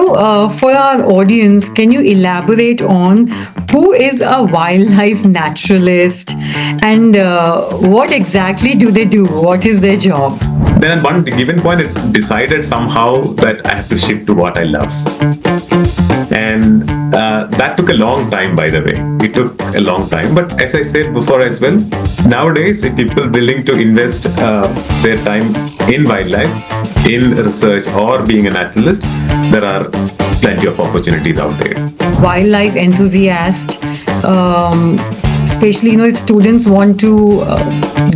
For our audience, can you elaborate on who is a wildlife naturalist and what exactly do they do? What is their job? Then at one given point, it decided somehow that I have to shift to what I love. And that took a long time, by the way. It took a long time. But as I said before as well, nowadays, if people willing to invest their time in wildlife, in research, or being a naturalist, there are plenty of opportunities out there. Wildlife enthusiast, especially if students want to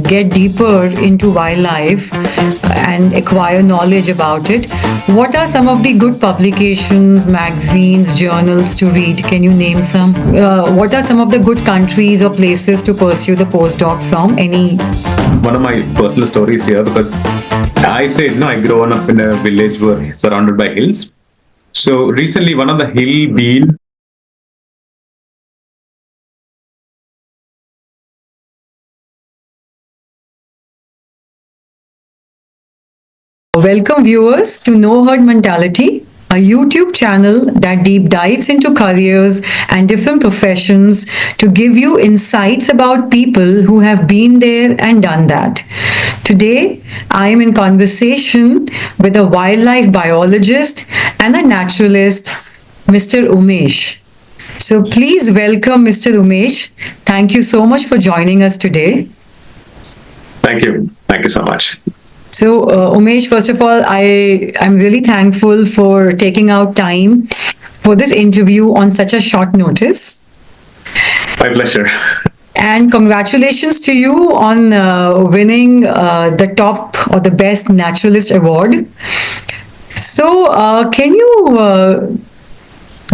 get deeper into wildlife and acquire knowledge about it, what are some of the good publications, magazines, journals to read? Can you name some? What are some of the good countries or places to pursue the postdoc from? Any? One of my personal stories here, because I said, I grew up in a village where surrounded by hills. So recently, one of the hill being Welcome viewers to No Herd Mentality, a YouTube channel that deep dives into careers and different professions to give you insights about people who have been there and done that. Today, I am in conversation with a wildlife biologist and a naturalist, Mr. Umesh. So please welcome Mr. Umesh. Thank you so much for joining us today. Thank you. Thank you so much. So, Umesh, first of all, I'm really thankful for taking out time for this interview on such a short notice. My pleasure. And congratulations to you on winning the top or the best Naturalist Award. So, can you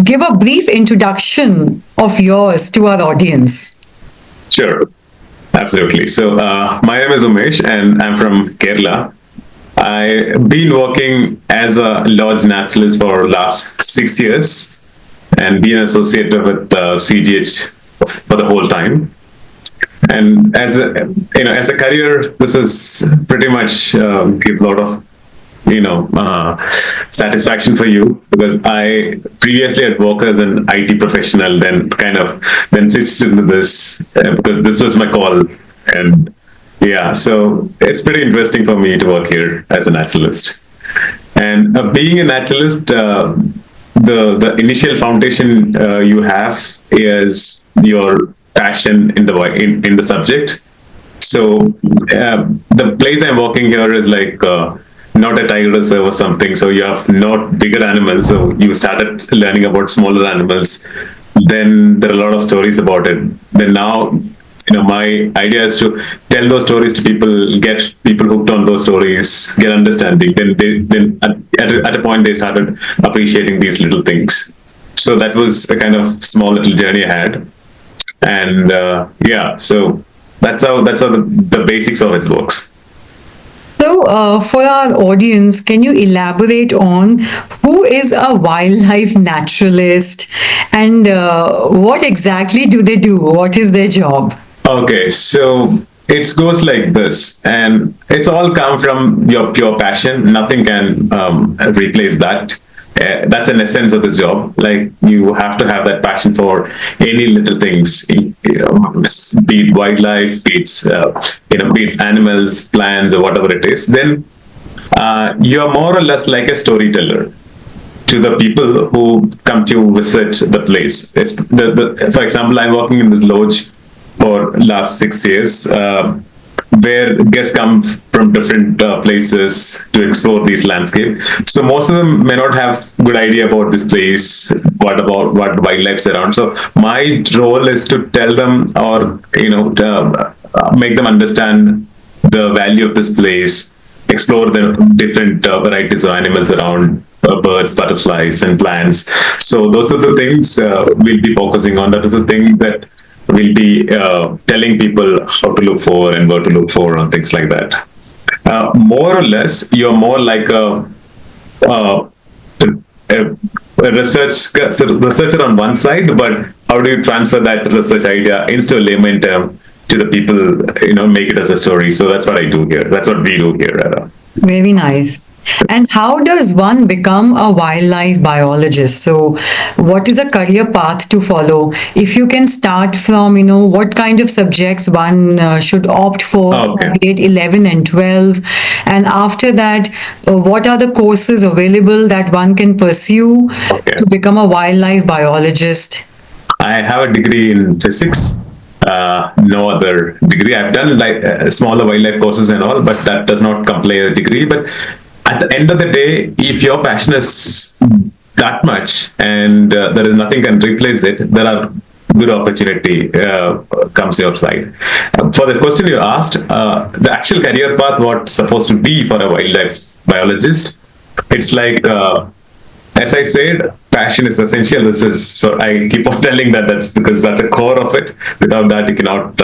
give a brief introduction of yours to our audience? Sure. Absolutely. So my name is Umesh and I'm from Kerala. I've been working as a lodge naturalist for last 6 years and been associated with CGH for the whole time. And as a career, this is pretty much give a lot of satisfaction for you, because I previously had worked as an IT professional, then switched into this because this was my call. And yeah, so it's pretty interesting for me to work here as a naturalist. And being a naturalist, the initial foundation you have is your passion in the subject. So the place I'm working here is like not a tiger reserve or something. So you have not bigger animals. So you started learning about smaller animals. Then there are a lot of stories about it. Then now, my idea is to tell those stories to people, get people hooked on those stories, get understanding. Then at a point they started appreciating these little things. So that was a kind of small little journey I had. And so that's how the basics of it works. So, for our audience, can you elaborate on who is a wildlife naturalist and what exactly do they do? What is their job? Okay, so it goes like this, and it's all come from your pure passion. Nothing can replace that. That's an essence of this job. Like, you have to have that passion for any little things, be it wildlife, be it animals, plants, or whatever it is. Then you're more or less like a storyteller to the people who come to visit the place. For example, I'm working in this lodge for last 6 years, where guests come from different places to explore these landscapes. So most of them may not have good idea about this place, what wildlife's around. So my role is to tell them, or make them understand the value of this place, explore the different varieties of animals around, birds, butterflies, and plants. So those are the things we'll be focusing on. That is the thing that we'll be telling people how to look for and what to look for and things like that. More or less, you're more like a researcher on one side, but how do you transfer that research idea into a layman term to the people, make it as a story. So that's what I do here. That's what we do here, rather. Very nice. And how does one become a wildlife biologist? So, what is a career path to follow? If you can start from, what kind of subjects one should opt for Okay. grade 11 and 12, and after that, what are the courses available that one can pursue Okay. to become a wildlife biologist? I have a degree in physics. No other degree. I've done like smaller wildlife courses and all, but that does not complete a degree. But at the end of the day, if your passion is that much and there is nothing can replace it, there are good opportunity comes your side. For the question you asked, the actual career path, what's supposed to be for a wildlife biologist, it's like as I said, passion is essential. This is so I keep on telling that that's because that's a core of it. Without that, you cannot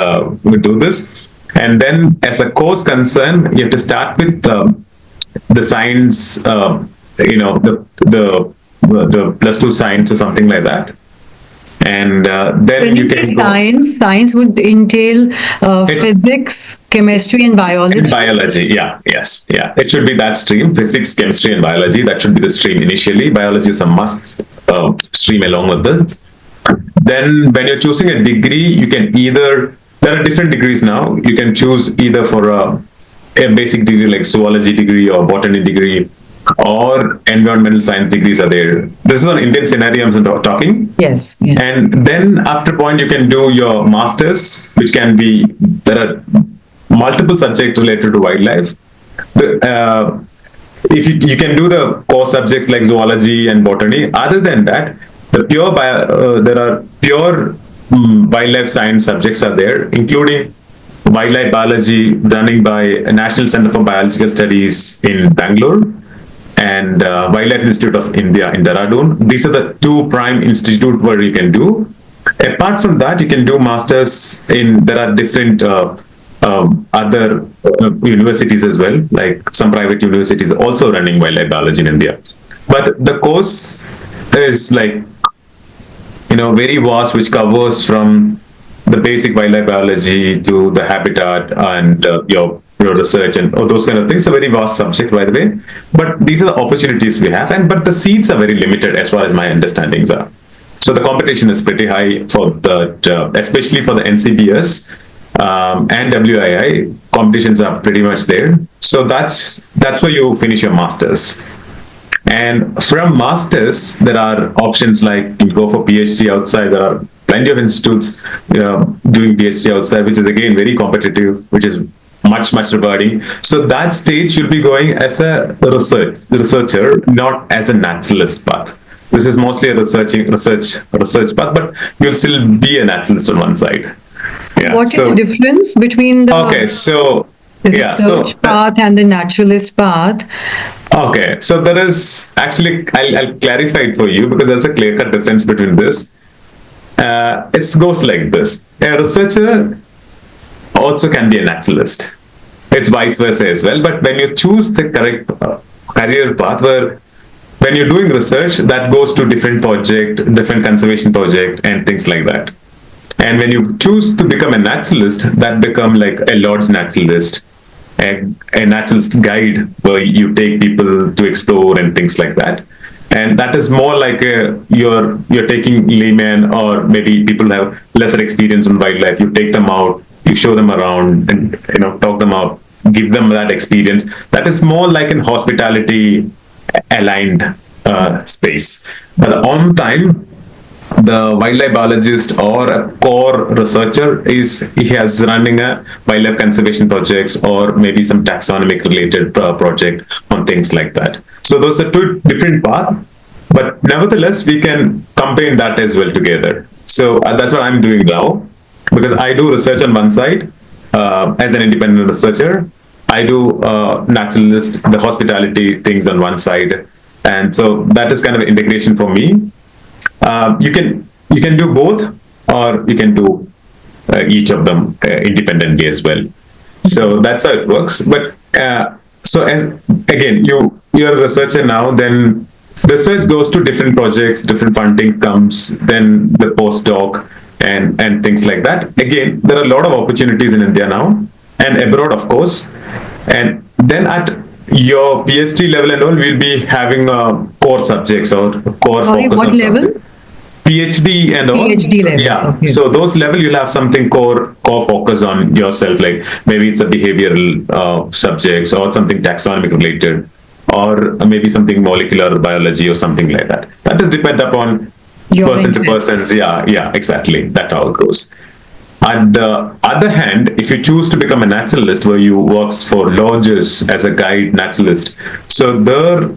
do this. And then, as a course concern, you have to start with the science. The plus two science or something like that, and then When you you say can go. science would entail It's physics, chemistry, and And biology. biology, yeah, yes, yeah. It should be that stream: physics, chemistry, and biology. That should be the stream initially. Biology is a must stream along with this. Then, when you're choosing a degree, you can either there are different degrees now. You can choose either for a basic degree like zoology degree or botany degree, or environmental science degrees are there. This is an Indian scenario I'm talking. Yes, yes. And then after point, you can do your masters, which can be there are multiple subjects related to wildlife. If you can do the core subjects like zoology and botany. Other than that, there are pure wildlife science subjects are there, including wildlife biology running by National Center for Biological Studies in Bangalore and Wildlife Institute of India in Dehradun. These are the two prime institute where you can do. Apart from that, you can do masters in. There are different other universities as well, like some private universities also running wildlife biology in India. But the course is like very vast, which covers from the basic wildlife biology to the habitat and your research and all those kind of things. A very vast subject, by the way. But these are the opportunities we have, and but the seats are very limited as far as my understandings are. So the competition is pretty high for that, especially for the NCBS and WII. Competitions are pretty much there. So that's where you finish your masters. And from masters, there are options like you go for PhD outside. There are plenty of institutes doing PhD outside, which is again very competitive, which is much rewarding. So that stage you'll be going as a researcher, not as a naturalist path. This is mostly a research path, but you'll still be a naturalist on one side. Yeah. What is the So difference between okay. So the yeah. So research path and the naturalist path? okay, so there is actually, I'll clarify it for you because there's a clear cut difference between this. It goes like this: a researcher also can be a naturalist. It's vice versa as well. But when you choose the correct career path, where when you're doing research, that goes to different project, different conservation project, and things like that. And when you choose to become a naturalist, that become like a lord's naturalist, a naturalist guide where you take people to explore and things like that. And that is more like you're taking laymen or maybe people who have lesser experience in wildlife. You take them out, you show them around, and talk them out, give them that experience. That is more like an hospitality aligned space. But on time, the wildlife biologist or a core researcher is he has running a wildlife conservation projects or maybe some taxonomic related project on things like that. So those are two different paths, but nevertheless we can combine that as well together. So that's what I'm doing now, because I do research on one side as an independent researcher. I do naturalist, the hospitality things on one side, and so that is kind of integration for me. You can do both, or you can do each of them independently as well. So that's how it works. But so as again, you're a researcher now, then research goes to different projects, different funding comes, then the postdoc and things like that. Again, there are a lot of opportunities in India now and abroad, of course. And then at your PhD level and all will be having core subjects or core Sorry, focus what on level? something. PhD and all. PhD level. Yeah. Okay. So those level you'll have something core focus on yourself. Like maybe it's a behavioral subjects or something taxonomic related, or maybe something molecular biology or something like that. That is depend upon Your person to interest. persons. Yeah. Yeah. Exactly. That's how it goes. On the other hand, if you choose to become a naturalist, where you works for lodges as a guide naturalist, so there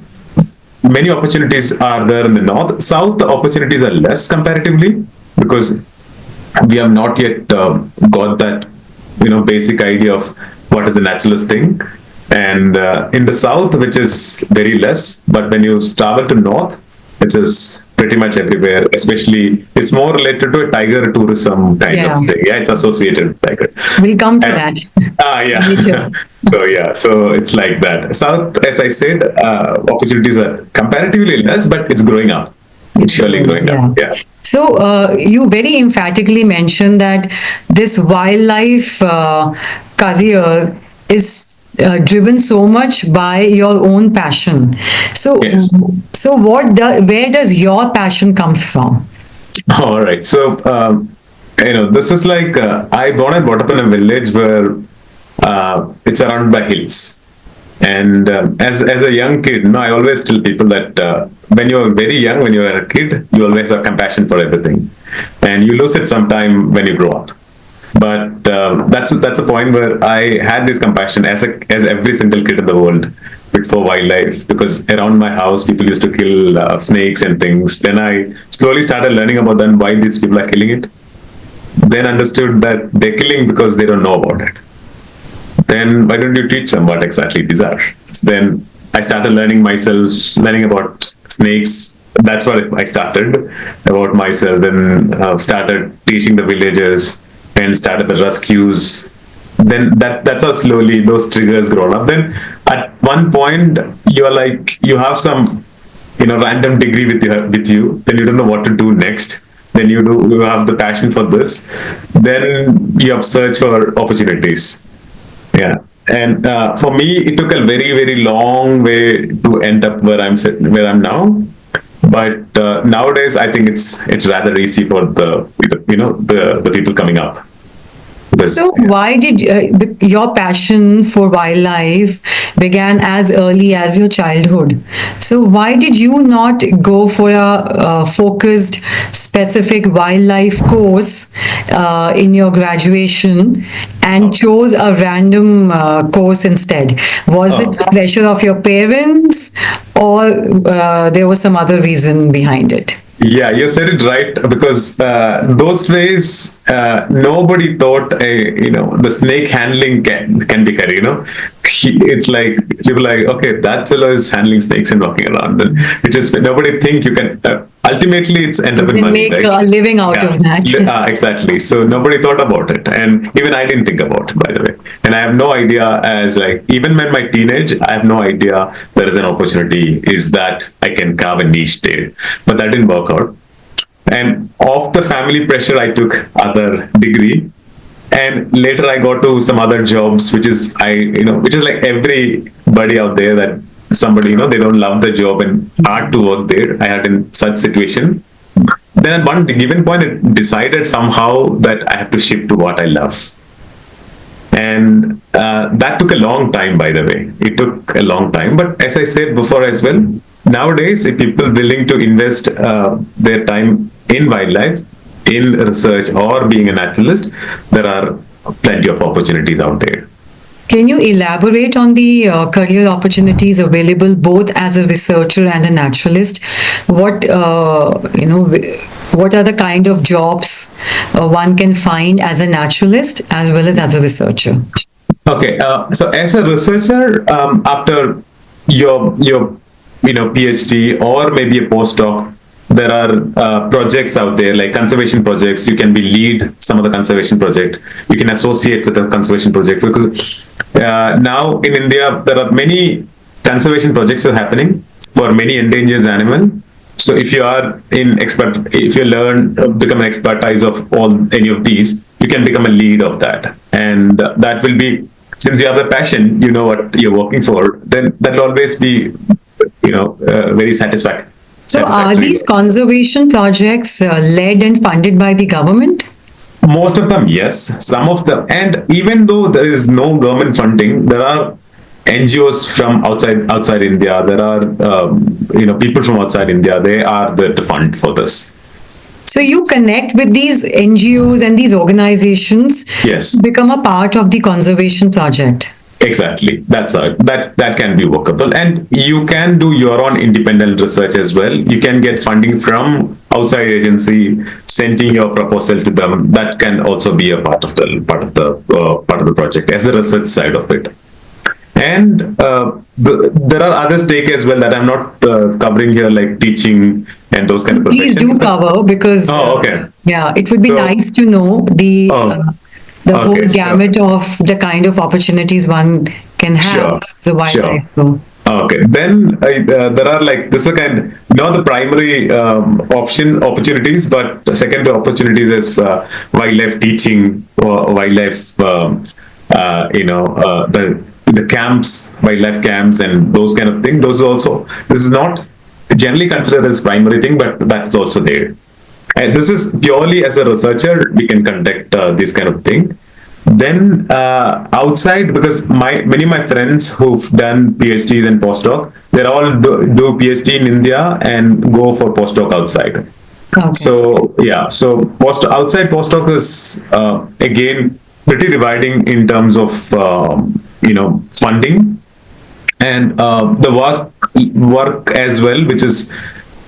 many opportunities are there in the north. South, the opportunities are less comparatively because we have not yet got that basic idea of what is the naturalist thing. And in the south, which is very less, but when you travel to north, it is pretty much everywhere. Especially, it's more related to a tiger tourism kind of Yeah. thing. Yeah, it's associated with tiger. We'll come to And that yeah. later. So yeah, so it's like that. South, as I said, opportunities are comparatively less, but it's growing up. It's surely growing up. Yeah. Yeah. So you very emphatically mentioned that this wildlife career is driven so much by your own passion. So, Yes. where does your passion comes from? All right. So, this is like I born and brought up in a village where it's surrounded by hills. And as a young kid, I always tell people that when you're very young, when you're a kid, you always have compassion for everything, and you lose it sometime when you grow up. But that's a point where I had this compassion as every single kid in the world for wildlife, because around my house people used to kill snakes and things. Then I slowly started learning about them, why these people are killing it. Then understood that they're killing because they don't know about it. Then why don't you teach them what exactly these are? Then I started learning myself, learning about snakes. That's what I started about myself. Then started teaching the villagers and started the rescues. Then that's how slowly those triggers grown up. Then at one point you're like you have some random degree with you. Then you don't know what to do next. Then you have the passion for this. Then you have search for opportunities. Yeah, and for me, it took a very, very long way to end up where I'm now. But nowadays, I think it's rather easy for the people coming up because So, why did your passion for wildlife began as early as your childhood? So, why did you not go for a focused, specific wildlife course in your graduation and chose a random course instead? Was it oh, pressure of your parents, or there was some other reason behind it? yeah, you said it right because those days nobody thought the snake handling can be career. It's like people like okay, that fellow is handling snakes and walking around. And it just nobody think you can. Ultimately, it's end You up in can money, make right? a living out Yeah, of that. exactly. So nobody thought about it, and even I didn't think about it, by the way. And I have no idea. As like even when my teenage, I have no idea there is an opportunity. Is that I can carve a niche there, but that didn't work out. And off the family pressure, I took other degree, and later I got to some other jobs, which is which is like everybody out there that somebody they don't love the job and hard to work there. I had in such situation. Then at one given point, it decided somehow that I have to shift to what I love, and that took a long time. By the way, it took a long time. But as I said before as well, nowadays, if people willing to invest their time in wildlife, in research, or being a naturalist, there are plenty of opportunities out there. Can you elaborate on the career opportunities available both as a researcher and a naturalist? What what are the kind of jobs one can find as a naturalist as well as a researcher? Okay, so as a researcher, after your PhD or maybe a postdoc, there are projects out there like conservation projects. You can be lead some of the conservation project. You can associate with a conservation project because now in India there are many conservation projects are happening for many endangered animals. So if you are if you learn become an expertise of all any of these, you can become a lead of that, and that will be since you have the passion, you know what you're working for, then that'll always be, very So are satisfactory these work. conservation projects led and funded by the government? Most of them, yes. Some of them, and even though there is no government funding, there are NGOs from outside India. There are people from outside India. They are the fund for this. So you connect with these NGOs and these organizations, Yes, become a part of the conservation project. exactly. That can be workable, and you can do your own independent research as well. You can get funding from outside agency, sending your proposal to them. That can also be a part of the project as a research side of it. And there are other stake as well that I'm not covering here, like teaching and those kind of Please profession. do cover because Oh, okay. yeah, it would be So, nice to know oh, the whole okay. So, gamut of the kind of opportunities one can have sure, as a sure. wildlife. So, Okay, then there are like this is a kind not the primary opportunities, but the secondary opportunities is wildlife teaching or wildlife the camps, wildlife camps, and those kind of thing. Those also this is not generally considered as primary thing, but that's also there. And this is purely as a researcher we can conduct this kind of thing. Then outside, because many of my friends who've done PhDs and postdoc, they all do PhD in India and go for postdoc outside. okay. So yeah, so outside postdoc is again pretty rewarding in terms of funding and the work as well, which is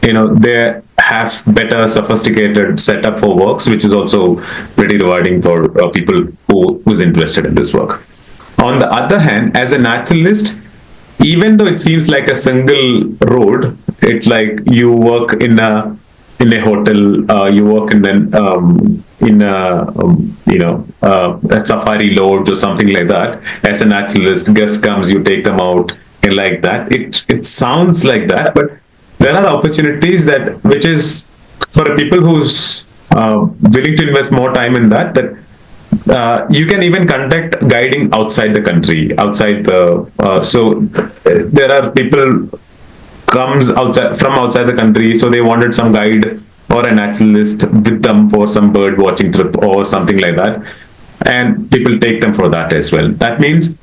they have better sophisticated setup for works, which is also pretty rewarding for people who's interested in this work. On the other hand, as a naturalist, even though it seems like a single road, it's like you work in a hotel, you work a safari lodge or something like that. As a naturalist, guest comes, you take them out, and like that. It sounds like that, but there are opportunities that which is for people who's willing to invest more time in that you can even conduct guiding outside the country, outside the there are people comes outside the country, so they wanted some guide or a naturalist with them for some bird watching trip or something like that, and people take them for that as well. That means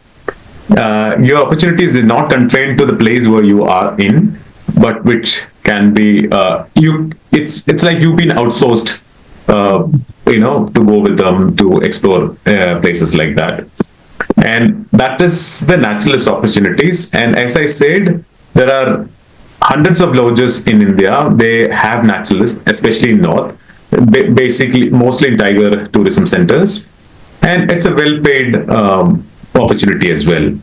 your opportunities is not confined to the place where you are in, but which can be you. It's like you've been outsourced, to go with them to explore places like that, and that is the naturalist opportunities. And as I said, there are hundreds of lodges in India. They have naturalists, especially in North, basically mostly in tiger tourism centers, and it's a well-paid opportunity as well.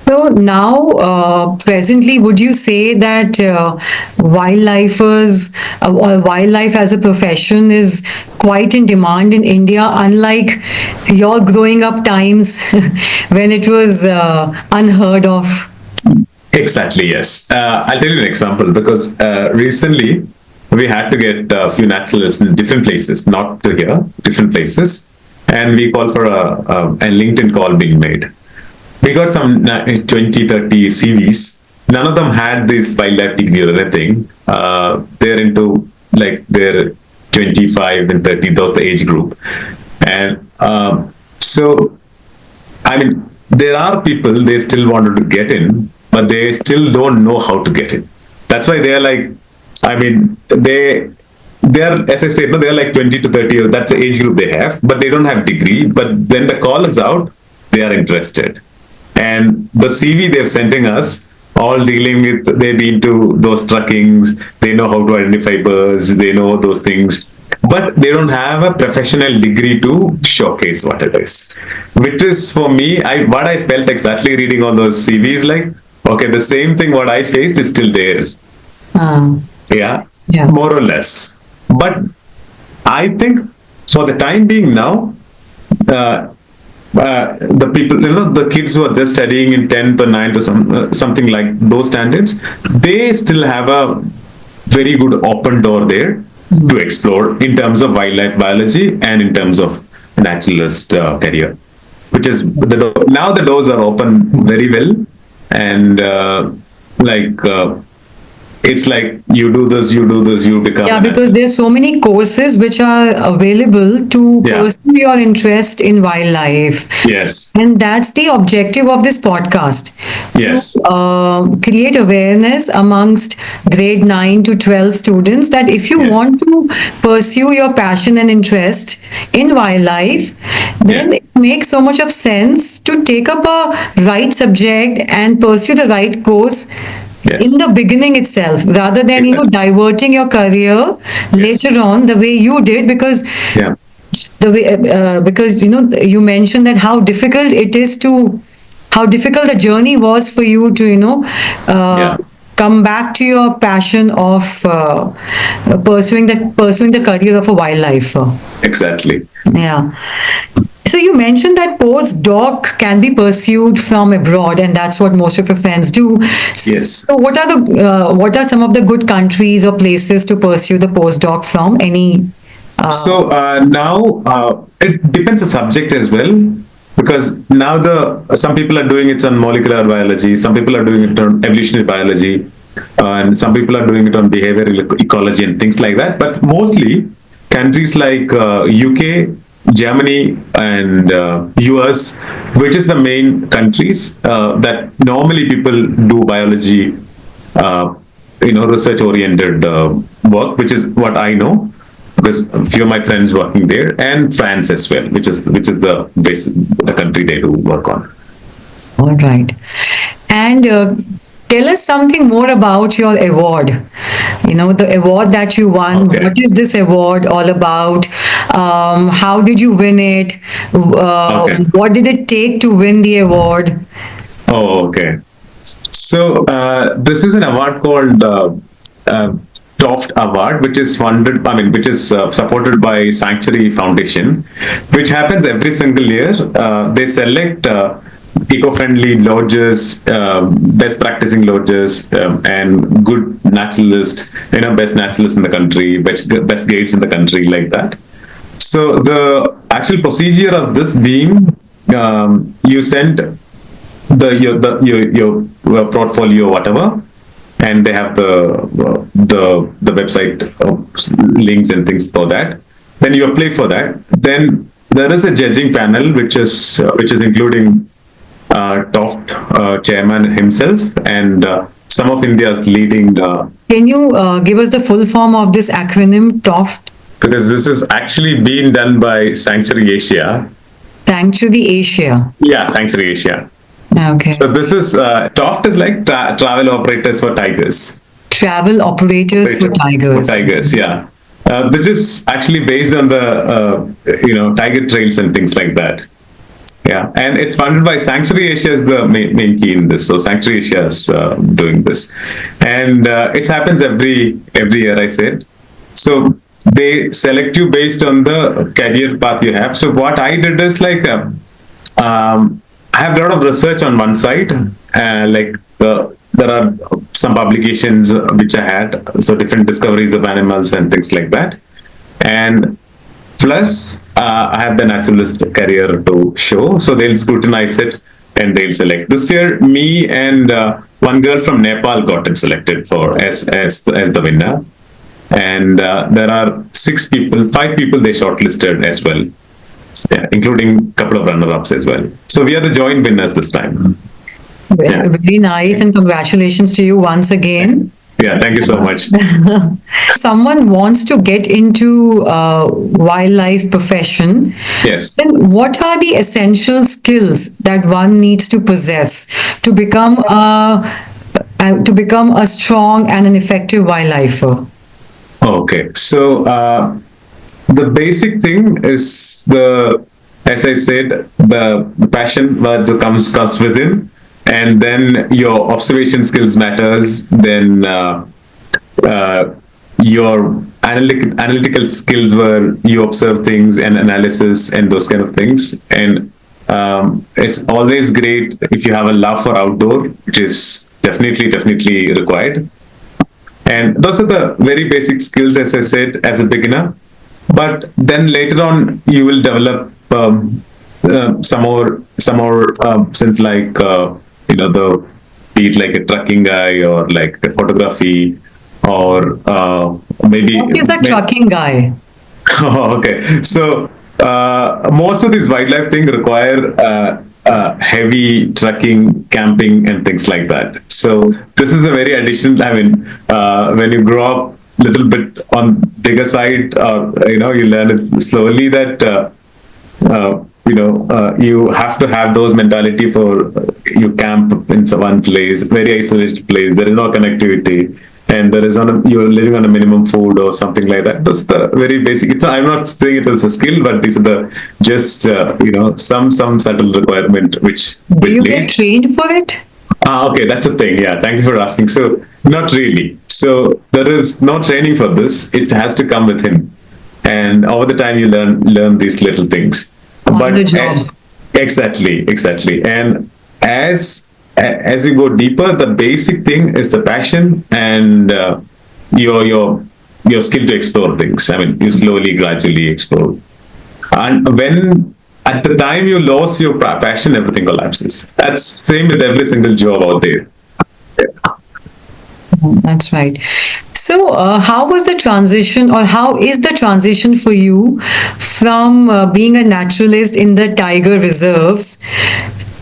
So now, presently, would you say that wildlifers or wildlife as a profession is quite in demand in India, unlike your growing up times when it was unheard of? Exactly, yes. I'll tell you an example because recently we had to get a few naturalists in different places, not to here, different places, and we called for a LinkedIn call being made. We got some 20, 30 CVs. None of them had this wildlife degree or anything. They're into like they're 25 and 30, those the age group. And so, I mean, there are people they still wanted to get in, but they still don't know how to get in. That's why they're like, I mean, they're as I said, no, they're like 20 to 30 years. That's the age group they have, but they don't have degree. But when the call is out, they are interested. And the CV they're sending us, all dealing with, they've been to those truckings, they know how to identify birds, they know those things, but they don't have a professional degree to showcase what it is. Which is for me, what I felt exactly reading on those CVs, like, okay, the same thing what I faced is still there. Yeah, Yeah. more or less. But I think for the time being now, the people, the kids who are just studying in 10th or 9th or something like those standards, they still have a very good open door there to explore in terms of wildlife biology and in terms of naturalist career. which is now the doors are open very well, and like it's like you do this, you become Yeah, an because naturalist. there's so many courses which are available to Yeah. pursue your interest in wildlife. Yes. And that's the objective of this podcast, to Yes. create awareness amongst grade 9 to 12 students that if you Yes. want to pursue your passion and interest in wildlife, Yeah. then it makes so much of sense to take up a right subject and pursue the right course in Yes. the beginning itself, rather than Exactly. diverting your career Yes. later on the way you did. Because Yeah. you mentioned that how difficult the journey was for you to uh, Yeah. come back to your passion of pursuing the career of a wildlifer. Exactly. Yeah. So you mentioned that postdoc can be pursued from abroad, and that's what most of your friends do. Yes. So what are some of the good countries or places to pursue the postdoc from? Any? So now it depends the subject as well, because now the some people are doing it on molecular biology, some people are doing it on evolutionary biology, and some people are doing it on behavioral ecology and things like that. But mostly countries like UK, Germany, and US, which is the main countries that normally people do biology, uh, research oriented work, which is what I know, because a few of my friends working there, and France as well, which is the country they do work on. All right. And tell us something more about your award. The award that you won. Okay. What is this award all about? How did you win it? Okay. What did it take to win the award? Oh, okay. So this is an award called uh, Toft Award, which is funded. I mean, which is supported by Sanctuary Foundation, which happens every single year. They select eco-friendly lodges, best practicing lodges, and good naturalists. Best naturalists in the country, best guides in the country, like that. So the actual procedure of this being, you send your portfolio, whatever, and they have the website links and things for that. Then you apply for that. Then there is a judging panel which is including Toft chairman himself and some of India's leading, Can you give us the full form of this acronym, TOFT? because this is actually being done by Sanctuary Asia. Sanctuary Asia. Yeah, Sanctuary Asia. Okay. So this is Toft is like travel operators for tigers. Travel operators for For tigers. tigers, yeah. Which is actually based on the tiger trails and things like that. Yeah, and it's funded by Sanctuary Asia is the main key in this. So Sanctuary Asia is doing this, and it happens every year. I said, so they select you based on the career path you have. So what I did is like, I have a lot of research on one side, like there are some publications which I had, so different discoveries of animals and things like that, and plus I have the naturalist career to show. So they'll scrutinize it and they'll select. This year, me and one girl from Nepal got it selected for as the winner, and there are 5 people they shortlisted as well, yeah, including a couple of runner-ups as well. So we are the joint winners this time. Yeah. Very nice, and congratulations to you once again. Yeah, thank you so much. Someone wants to get into wildlife profession, Yes. then what are the essential skills that one needs to possess to become a strong and an effective wildlifer? Okay. So the basic thing is as I said, the passion that comes within, and then your observation skills matters. Then your analytical skills, where you observe things and analysis and those kind of things. And it's always great if you have a love for outdoor, which is definitely required. And those are the very basic skills, as I said, as a beginner. But then later on, you will develop some more since like the be it like a trucking guy or like a photography or maybe. What is a trucking guy? Oh, okay. So most of these wildlife things require heavy trekking, camping, and things like that. So this is a very additional. I mean, when you grow up little bit on bigger side, you learn it slowly that you have to have those mentality for you camp in one place, very isolated place. There is no connectivity, and there is you're living on a minimum food or something like that. That's the very basic. I'm not saying it as a skill, but these are the just some subtle requirement Do which you get lead. trained for it? Okay, that's the thing. Yeah, thank you for asking. So, not really. So, there is no training for this. It has to come with him, and over the time you learn these little things. On the But job. exactly. And as you go deeper, the basic thing is the passion and your skill to explore things. I mean, you slowly, gradually explore. And when at the time you lose your passion, everything collapses. That's same with every single job out there. That's right. So, how was the transition, or how is the transition for you from being a naturalist in the tiger reserves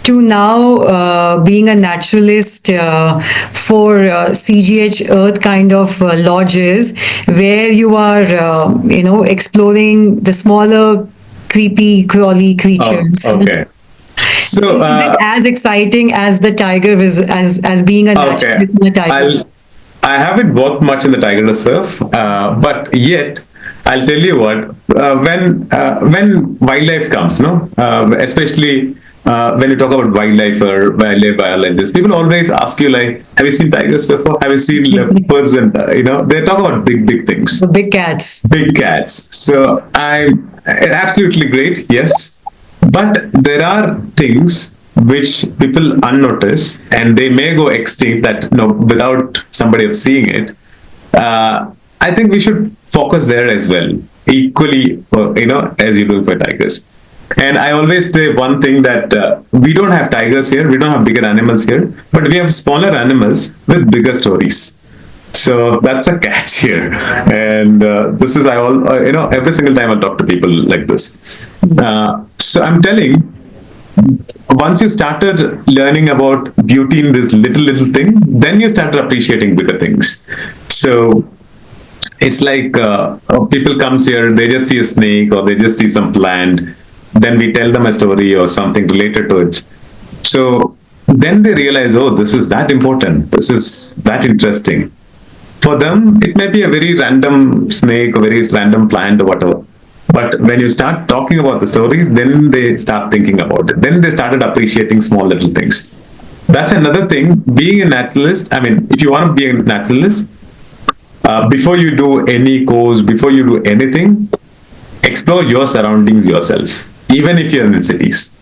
to now being a naturalist for CGH Earth kind of lodges, where you are, exploring the smaller, creepy, crawly Oh, creatures? okay. So, Is it as exciting as the tiger as being a okay, naturalist in a tiger? I haven't worked much in the tiger reserve, but yet I'll tell you what. When wildlife comes, no, especially when you talk about wildlife or wildlife biologists, people always ask you like, "Have you seen tigers before? Have you seen leopards?" And they talk about big things, The big cats. big cats. So I'm absolutely great, yes, but there are things which people unnotice and they may go extinct that without somebody of seeing it. I think we should focus there as well, equally, as you do for tigers. And I always say one thing that we don't have tigers here, we don't have bigger animals here, but we have smaller animals with bigger stories. So that's a catch here, and this is every single time I talk to people like this. So I'm telling, once you started learning about beauty in this little thing, then you started appreciating bigger things. So it's like people comes here, they just see a snake or they just see some plant, then we tell them a story or something related to it. So then they realize, oh, this is that important, this is that interesting. For them, it may be a very random snake or very random plant or whatever. But when you start talking about the stories, then they start thinking about it. Then they started appreciating small little things. That's another thing. Being a naturalist, I mean, if you want to be a naturalist, before you do any course, before you do anything, explore your surroundings yourself, even if you're in cities.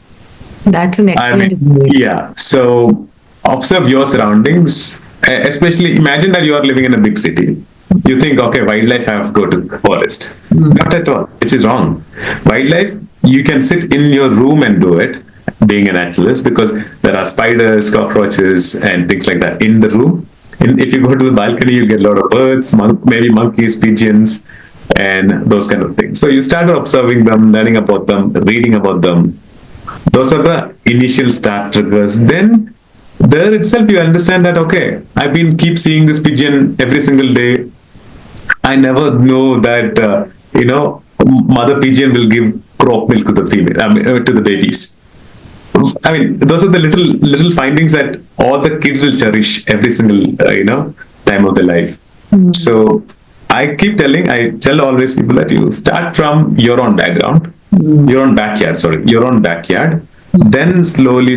That's an I excellent mean, advice. yeah. So observe your surroundings. Especially, imagine that you are living in a big city. You think, okay, wildlife, I have to go to the forest. Not at all. It is wrong. Wildlife, you can sit in your room and do it, being a naturalist, because there are spiders, cockroaches, and things like that in the room. And if you go to the balcony, you'll get a lot of birds, maybe monkeys, pigeons, and those kind of things. So you start observing them, learning about them, reading about them. Those are the initial start triggers. Then there itself you understand that, okay, I've been keep seeing this pigeon every single day. I never know that mother pigeon will give crop milk to the female, to the babies. I mean, those are the little findings that all the kids will cherish every single time of their life. So I tell always people that you start from your own background, your own backyard, your own backyard, then slowly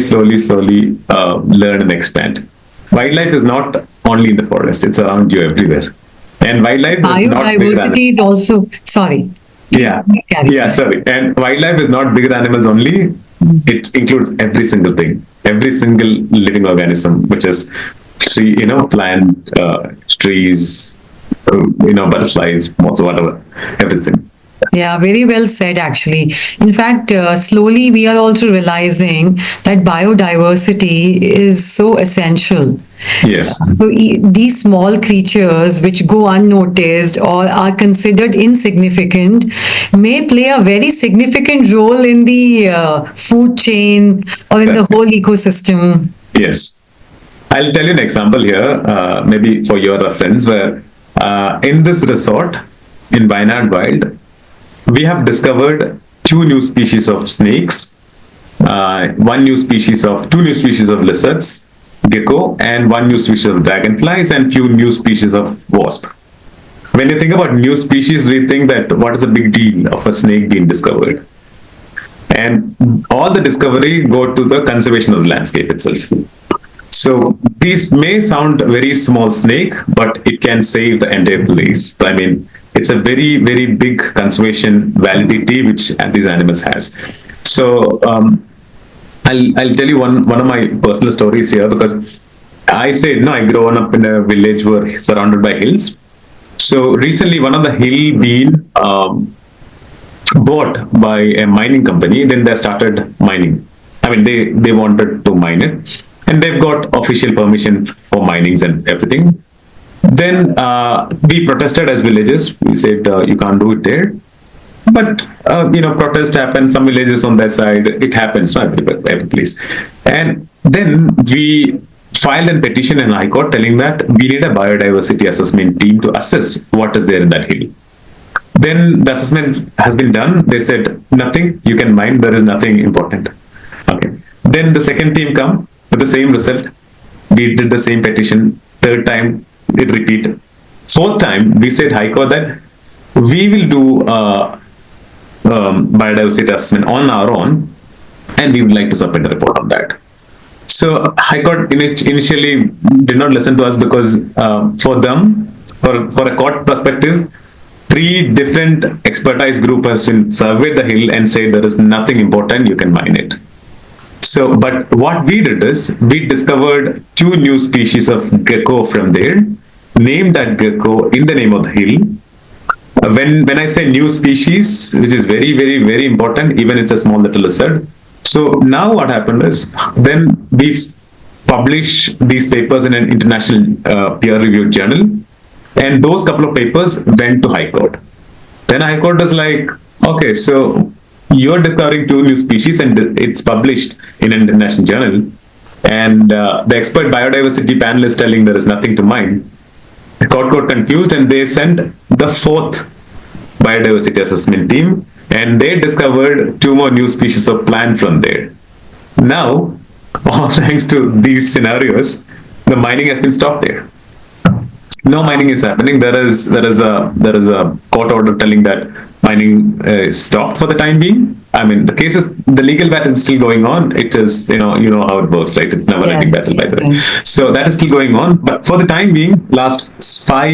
learn and expand. Wildlife is not only in the forest; it's around you everywhere. And wildlife is not bigger animals. Biodiversity is also, sorry. Yeah, yeah, sorry. And wildlife is not bigger animals only. It includes every single thing, every single living organism, which is plant, trees, butterflies, moths, whatever, everything. Yeah, very well said, actually. In fact, slowly we are also realizing that biodiversity is so essential. Yes. So these small creatures which go unnoticed or are considered insignificant may play a very significant role in the food chain or in the Correct. whole ecosystem. Yes. I'll tell you an example here, maybe for your reference, where in this resort in Wayanad Wild, we have discovered two new species of snakes, two new species of lizards, gecko, and one new species of dragonflies, and few new species of wasp. When you think about new species, we think that what is the big deal of a snake being discovered? And all the discovery go to the conservation of the landscape itself. So these may sound very small snake, but it can save the entire place. I mean, it's a very, very big conservation validity which these animals has. So I'll tell you one of my personal stories here, because I said no, I grew up in a village where surrounded by hills. So recently, one of the hill been bought by a mining company. Then they started mining. I mean, they wanted to mine it, and they've got official permission for minings and everything. Then we protested as villagers. We said you can't do it there. But protest happens. Some villages on that side, it happens, not every place. And then we filed a petition in High Court telling that we need a biodiversity assessment team to assess what is there in that hill. Then the assessment has been done. They said nothing. You can mine. There is nothing important. Okay. Then the second team come with the same result. We did the same petition. Third time it repeated. Fourth time we said High Court that we will do biodiversity assessment on our own, and we would like to submit a report on that. So High Court initially did not listen to us, because for them, for a court perspective, three different expertise group has been surveyed the hill and said there is nothing important, you can mine it. So, but what we did is we discovered two new species of gecko from there, named that gecko in the name of the hill. When I say new species, which is very, very, very important, even it's a small little lizard. So now what happened is, then we publish these papers in an international peer-reviewed journal, and those couple of papers went to High Court. Then High Court was like, okay, so you're discovering two new species, and it's published in an international journal, and the expert biodiversity panel is telling there is nothing to mine. The court got confused, and they sent the fourth biodiversity assessment team, and they discovered two more new species of plant from there. Now, all thanks to these scenarios, the mining has been stopped there. No mining is happening. There is a court order telling that mining stopped for the time being. I mean, the legal battle is still going on. It is, you know how it works, right? It's never ending Yes, battle, by yes, the way. yes. So that is still going on. But for the time being, last 4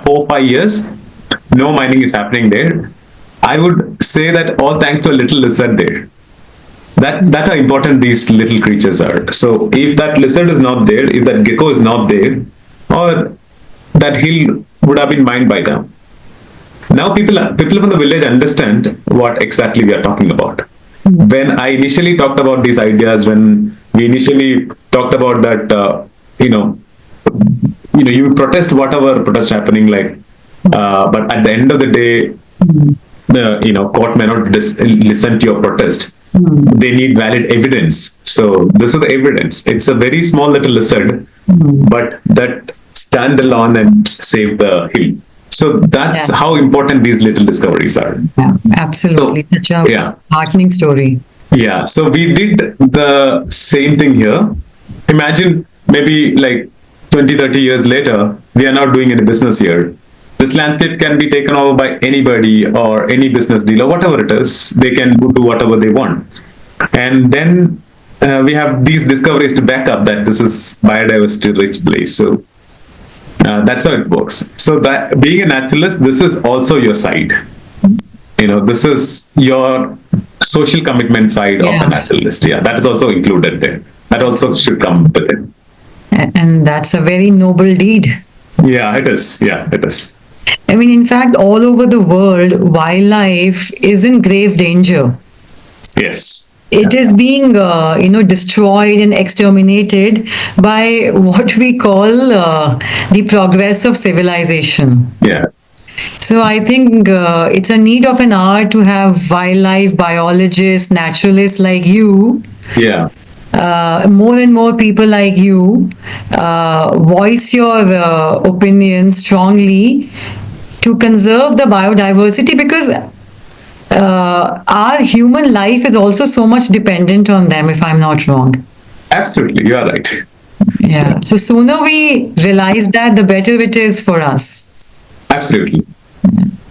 or 5 years, no mining is happening there. I would say that all thanks to a little lizard there. That how important these little creatures are. So if that lizard is not there, if that gecko is not there, or that hill would have been mined by them. Now people from the village understand what exactly we are talking about. When I initially talked about these ideas, when we initially talked about that, you protest whatever protest happening, like, but at the end of the day, the court may not listen to your protest. They need valid evidence. So this is the evidence. It's a very small little lizard, but that stand alone and save the hill. So that's Yeah. how important these little discoveries are. Yeah, absolutely. So, Such a yeah. heartening story. Yeah, so we did the same thing here. Imagine maybe like 20, 30 years later, we are not doing any business here. This landscape can be taken over by anybody or any business dealer, whatever it is. They can do whatever they want. And then we have these discoveries to back up that this is biodiversity rich place. So that's how it works. So that being a naturalist, this is also your side. This is your social commitment side of Yeah. a naturalist. Yeah, that is also included there. That also should come with it. And that's a very noble deed. Yeah, it is. Yeah, it is. I mean, in fact, all over the world, wildlife is in grave danger. Yes. It is being, destroyed and exterminated by what we call the progress of civilization. Yeah. So I think it's a need of an hour to have wildlife biologists, naturalists like you, Yeah. more and more people like you, voice your opinion strongly to conserve the biodiversity, because our human life is also so much dependent on them, if I'm not wrong. Absolutely. You are right. Yeah. So sooner we realize that, the better it is for us. Absolutely.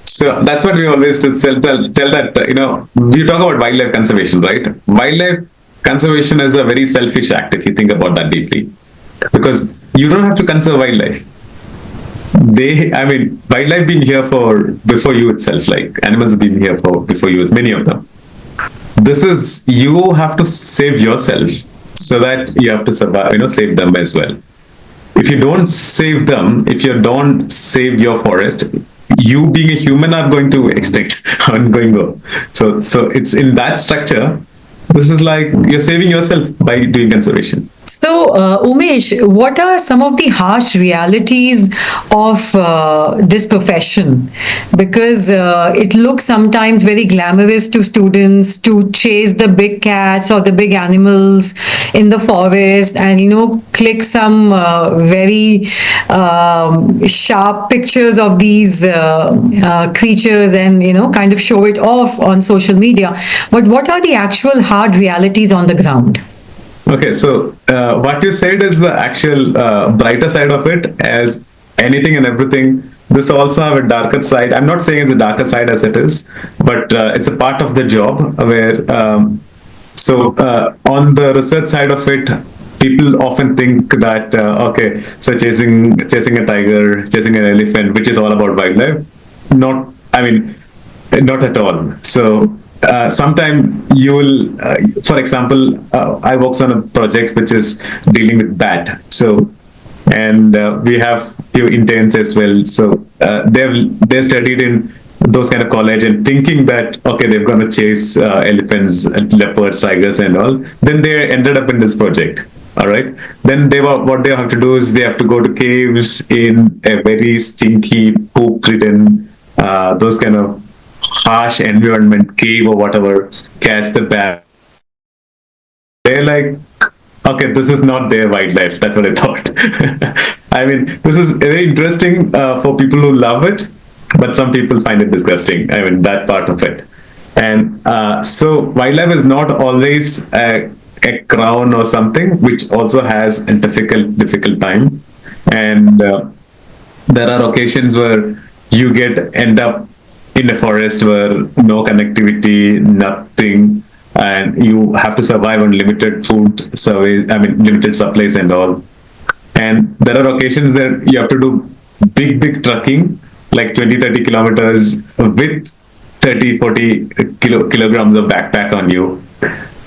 So that's what we always tell that, we talk about wildlife conservation, right? Wildlife conservation is a very selfish act if you think about that deeply. Because you don't have to conserve wildlife. Wildlife been here for before you itself, like animals have been here for before you, as many of them. This is, you have to save yourself so that you have to survive, save them as well. If you don't save them, if you don't save your forest, you being a human are going to extinct and going go. So it's in that structure. This is like you're saving yourself by doing conservation. So, Umesh, what are some of the harsh realities of this profession? Because it looks sometimes very glamorous to students to chase the big cats or the big animals in the forest and, click some very sharp pictures of these creatures and, kind of show it off on social media. But what are the actual hard realities on the ground? Okay, so what you said is the actual brighter side of it. As anything and everything, this also have a darker side. I'm not saying it's a darker side as it is, but it's a part of the job where. On the research side of it, people often think that okay, so chasing a tiger, chasing an elephant, which is all about wildlife. Not, I mean, not at all. So sometime you will, for example, I works on a project which is dealing with bat. So, and we have few interns as well. So they've studied in those kind of college and thinking that okay, they're going to chase elephants, leopards, tigers, and all. Then they ended up in this project. All right. Then what they have to do is they have to go to caves in a very stinky, poop-ridden, those kind of harsh environment, cave or whatever, catch the bat. They're like, okay, this is not their wildlife. That's what I thought. I mean, this is very interesting for people who love it, but some people find it disgusting. I mean, that part of it. And so wildlife is not always a crown or something, which also has a difficult time. And there are occasions where you end up in a forest where no connectivity, nothing, and you have to survive on limited food surveys, I mean, limited supplies and all. And there are occasions that you have to do big trucking, like 20, 30 kilometers with 30, 40 kilograms of backpack on you.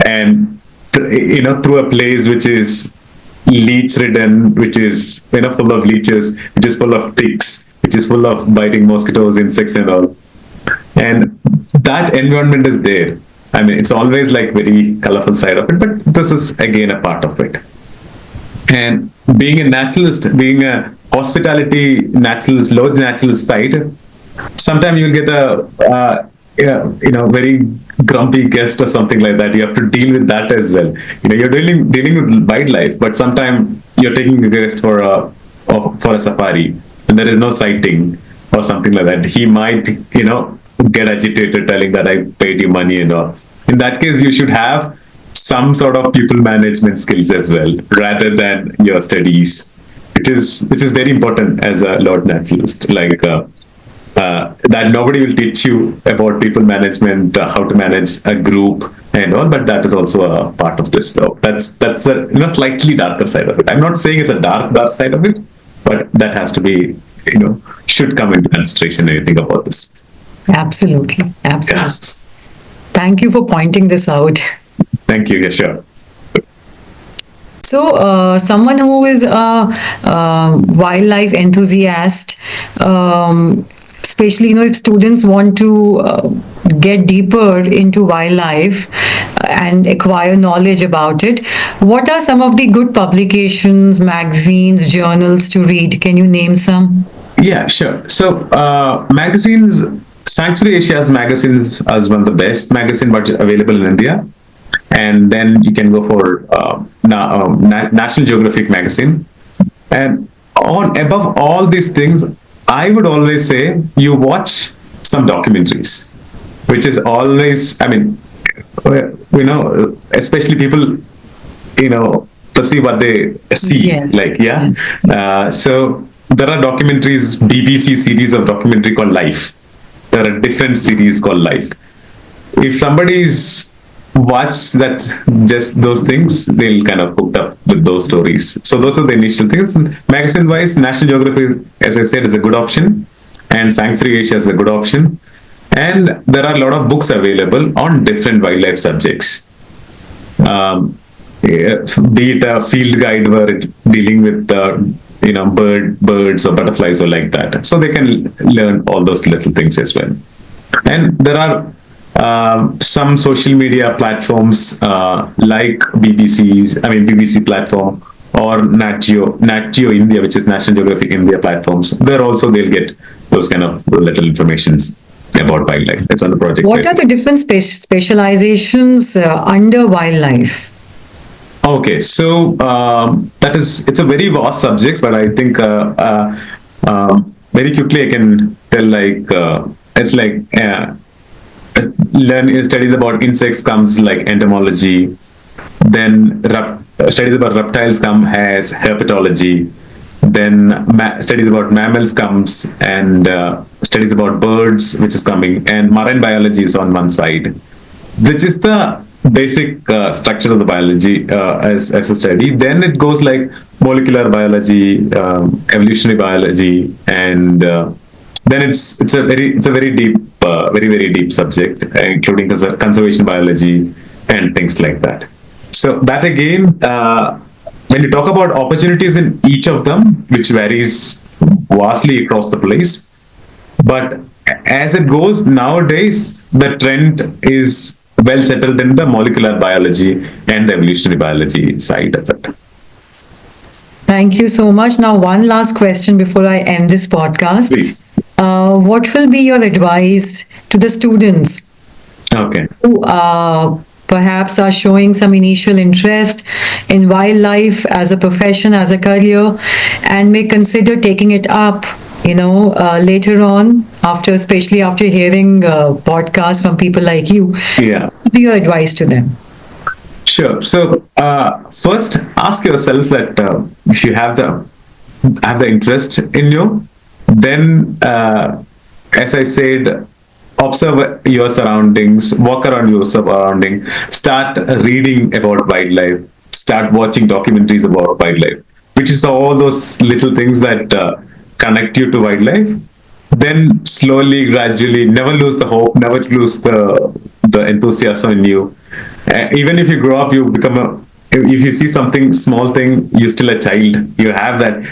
And, through a place which is leech ridden, which is, full of leeches, which is full of ticks, which is full of biting mosquitoes, insects and all. And that environment is there. I mean, it's always like very colorful side of it, but this is again a part of it. And being a naturalist, being a hospitality naturalist, lodge naturalist side, sometimes you'll get very grumpy guest or something like that. You have to deal with that as well. You're dealing with wildlife, but sometimes you're taking a guest for a safari, and there is no sighting or something like that. He might, get agitated, telling that I paid you money and all. In that case, you should have some sort of people management skills as well, rather than your studies, which is very important as a Lord naturalist. Like that nobody will teach you about people management, how to manage a group and all, but that is also a part of this. So that's a slightly darker side of it. I'm not saying it's a dark side of it, but that has to be should come into consideration when you think about this. Absolutely. Absolutely. Yes. Thank you for pointing this out. Thank you. Yeah, sure. So, someone who is a wildlife enthusiast, especially, if students want to get deeper into wildlife and acquire knowledge about it, what are some of the good publications, magazines, journals to read? Can you name some? Yeah, sure. So, magazines, Sanctuary Asia's magazines is one of the best magazine budget available in India. And then you can go for National Geographic magazine. And on above all these things, I would always say you watch some documentaries, which is always, I mean, especially people, perceive what they see. Yes. Like, yeah. So there are documentaries, BBC series of documentary called Life. There are different series called Life. If somebody's watched that, just those things, they'll kind of hooked up with those stories. So those are the initial things. Magazine wise, National Geographic, as I said, is a good option, and Sanctuary Asia is a good option. And there are a lot of books available on different wildlife subjects. Be it a field guide where it dealing with birds or butterflies or like that, so they can learn all those little things as well. And there are some social media platforms like BBC platform, or Nat Geo India, which is National Geographic India platforms. There also they'll get those kind of little informations about wildlife. It's on the project What are basis. the different specializations under wildlife? Okay, so it's a very vast subject, but I think very quickly I can tell, like it's like learn studies about insects comes like entomology, then studies about reptiles come as herpetology, then studies about mammals comes, and studies about birds, which is coming, and marine biology is on one side, which is the basic structure of the biology as a study. Then it goes like molecular biology, evolutionary biology, and then it's a very deep, very deep subject, including conservation biology and things like that. So that again, when you talk about opportunities in each of them, which varies vastly across the place, but as it goes nowadays, the trend is well settled in the molecular biology and the evolutionary biology side of it. Thank you so much. Now, one last question before I end this podcast. Please. What will be your advice to the students Okay. who perhaps are showing some initial interest in wildlife as a profession, as a career, and may consider taking it up, later on, especially after hearing podcasts from people like you? Yeah. What would be your advice to them? Sure. So first, ask yourself that if you have the interest in you, then as I said, observe your surroundings, walk around your surrounding, start reading about wildlife, start watching documentaries about wildlife, which is all those little things that connect you to wildlife. Then slowly, gradually, never lose the hope, never lose the enthusiasm in you. Even if you grow up, you become if you see something small thing, you're still a child. You have that,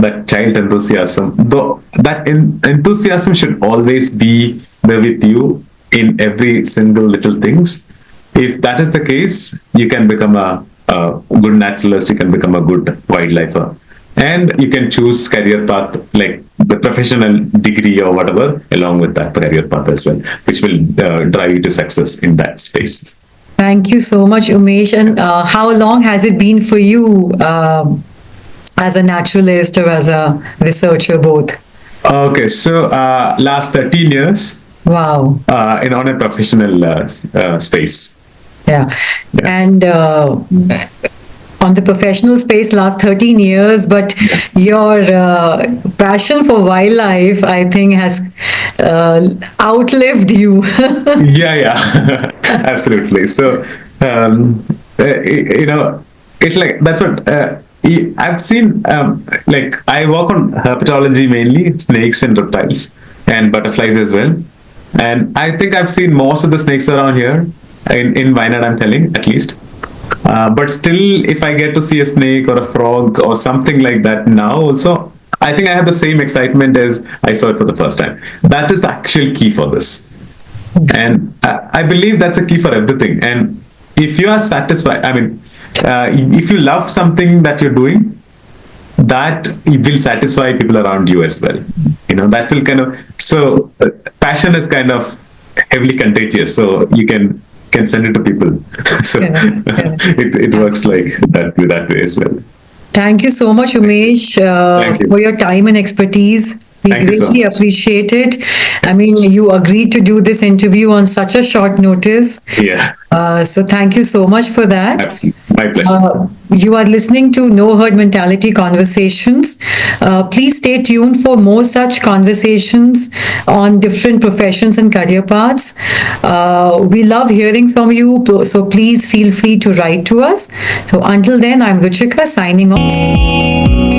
that child enthusiasm. Though that enthusiasm should always be there with you in every single little things. If that is the case, you can become a good naturalist. You can become a good wildlifer, and you can choose career path like the professional degree or whatever along with that career path as well, which will drive you to success in that space. Thank you so much, Umesh. And how long has it been for you as a naturalist or as a researcher, both? Okay, so last 13 years Wow. in on a professional space. Yeah. Yeah. And on the professional space, last 13 years, but your passion for wildlife, I think, has outlived you. Yeah, absolutely. So, it's like that's what I've seen. Like I work on herpetology mainly, snakes and reptiles and butterflies as well. And I think I've seen most of the snakes around here in Wayanad, I'm telling at least. But still, if I get to see a snake or a frog or something like that now, also I think I had the same excitement as I saw it for the first time. That is the actual key for this. And I believe that's a key for everything. And if you are satisfied, I mean, if you love something that you're doing, that will satisfy people around you as well. That will kind of, so passion is kind of heavily contagious. So you can send it to people. So it works like that way as well. Thank you so much, Umesh, Thank you. for your time and expertise. We Thank you so greatly much. appreciate it. I mean, you agreed to do this interview on such a short notice. Yeah, So thank you so much for that. absolutely. My pleasure. You are listening to No Herd Mentality Conversations. Please stay tuned for more such conversations on different professions and career paths. We love hearing from you, so please feel free to write to us. So until then, I'm Ruchika signing off.